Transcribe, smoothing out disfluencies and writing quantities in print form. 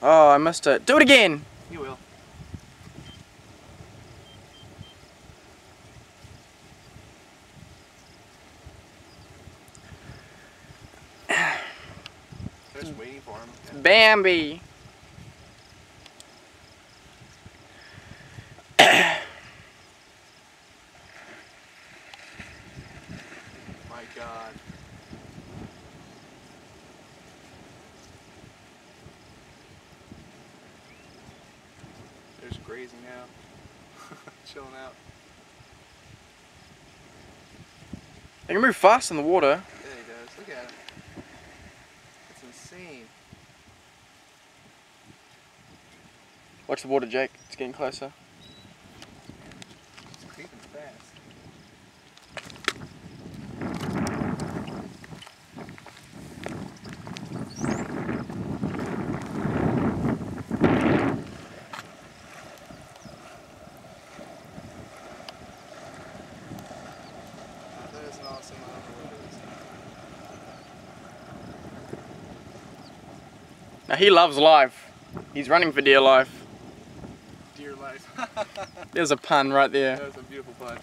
Oh, I missed it. Do it again! You will. They're just waiting for him. Yeah. Bambi! My God. They're just grazing now. Chilling out. They can move fast in the water. Yeah, he does. Look at him. It's insane. Watch the water, Jake. It's getting closer. It's creeping fast. That is awesome. I don't know what it is. Now he loves life. He's running for dear life. Dear life. There's a pun right there. That was a beautiful pun.